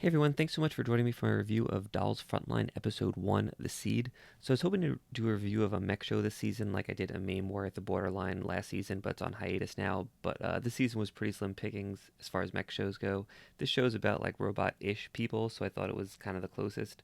Hey everyone, thanks so much for joining me for a review of Dolls Frontline Episode 1, The Seed. So I was hoping to do a review of a mech show this season like I did a MAME War at the Borderline last season, but it's on hiatus now. But this season was pretty slim pickings as far as mech shows go. This show's about like robot-ish people, so I thought it was kind of the closest.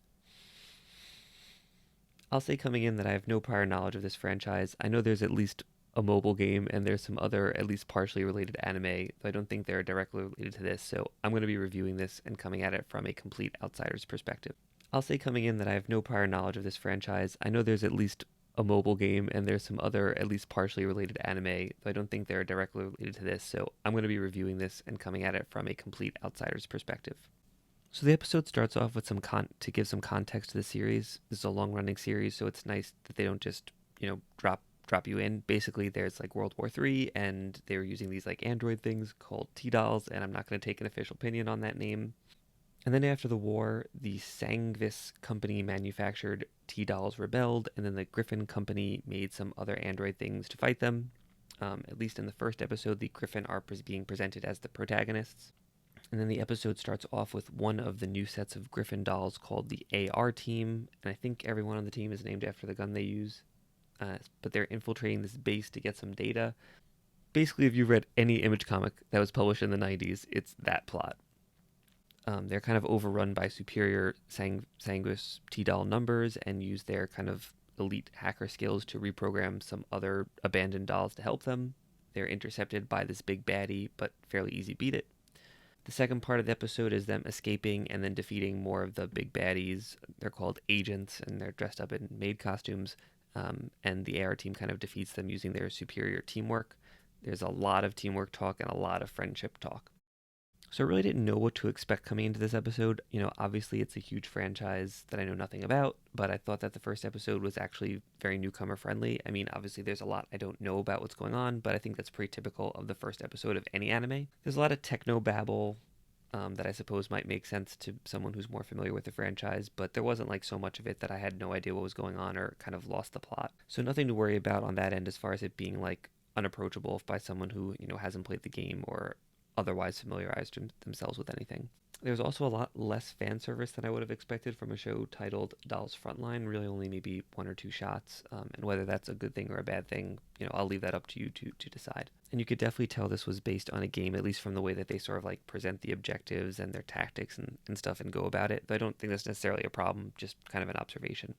I'll say coming in that I have no prior knowledge of this franchise. I know there's at least a mobile game and there's some other at least partially related anime, though I don't think they're directly related to this, so I'm going to be reviewing this and coming at it from a complete outsider's perspective. I'll say coming in that I have no prior knowledge of this franchise. I know there's at least a mobile game and there's some other at least partially related anime, though I don't think they're directly related to this, so I'm going to be reviewing this and coming at it from a complete outsider's perspective. So the episode starts off with to give some context to the series. This is a long-running series, so it's nice that they don't just, drop you in. Basically, there's like World War III, and they were using these like android things called T-dolls, and I'm not going to take an official opinion on that name. And then after the war, the Sangvis company manufactured T-dolls rebelled, and then the Griffin company made some other android things to fight them. At least in the first episode, the Griffin are being presented as the protagonists. And then the episode starts off with one of the new sets of Griffin dolls called the AR team. And I think everyone on the team is named after the gun they use. But they're infiltrating this base to get some data. Basically, if you've read any Image comic that was published in the 90s, it's that plot. They're kind of overrun by superior Sanguis T-doll numbers and use their kind of elite hacker skills to reprogram some other abandoned dolls to help them. They're intercepted by this big baddie, but fairly easy beat it. The second part of the episode is them escaping and then defeating more of the big baddies. They're called agents, and they're dressed up in maid costumes. And the AR team kind of defeats them using their superior teamwork. There's a lot of teamwork talk and a lot of friendship talk. So I really didn't know what to expect coming into this episode. Obviously it's a huge franchise that I know nothing about, but I thought that the first episode was actually very newcomer friendly. I mean, obviously there's a lot I don't know about what's going on, but I think that's pretty typical of the first episode of any anime. There's a lot of techno babble that I suppose might make sense to someone who's more familiar with the franchise, but there wasn't like so much of it that I had no idea what was going on or kind of lost the plot. So nothing to worry about on that end as far as it being like unapproachable by someone who, hasn't played the game or otherwise familiarized themselves with anything. There's also a lot less fan service than I would have expected from a show titled Dolls Frontline, really only maybe one or two shots, and whether that's a good thing or a bad thing, I'll leave that up to you to decide. And you could definitely tell this was based on a game, at least from the way that they sort of like present the objectives and their tactics and stuff and go about it, though I don't think that's necessarily a problem, just kind of an observation.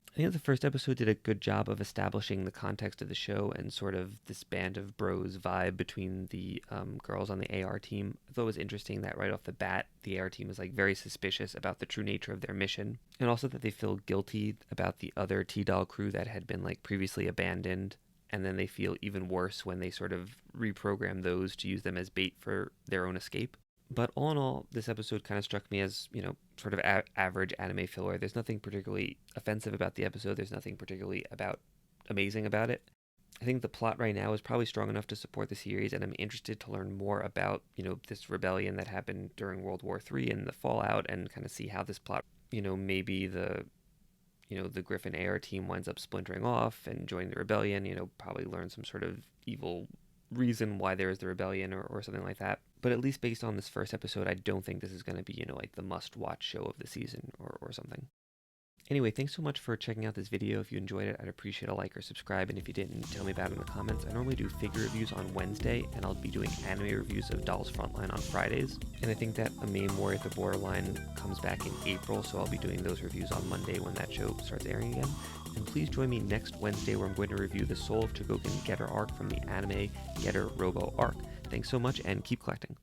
I think the first episode did a good job of establishing the context of the show and sort of this band of bros vibe between the girls on the AR team. I thought it was interesting that right off the bat, the AR team is like very suspicious about the true nature of their mission, and also that they feel guilty about the other T-doll crew that had been like previously abandoned, and then they feel even worse when they sort of reprogram those to use them as bait for their own escape. But all in all, this episode kind of struck me as, sort of average anime filler. There's nothing particularly offensive about the episode. There's nothing particularly amazing about it. I think the plot right now is probably strong enough to support the series, and I'm interested to learn more about, this rebellion that happened during World War III and the fallout, and kind of see how this plot, maybe the Griffin AR team winds up splintering off and joining the rebellion, probably learn some sort of evil reason why there is the rebellion or something like that. But at least based on this first episode, I don't think this is going to be, like the must-watch show of the season or something. Anyway, thanks so much for checking out this video. If you enjoyed it, I'd appreciate a like or subscribe, and if you didn't, tell me about it in the comments. I normally do figure reviews on Wednesday, and I'll be doing anime reviews of Dolls Frontline on Fridays. And I think that A MAME War at the Borderline comes back in April, so I'll be doing those reviews on Monday when that show starts airing again. And please join me next Wednesday where I'm going to review the Soul of Chogokin Getter arc from the anime Getter Robo arc. Thanks so much, and keep collecting.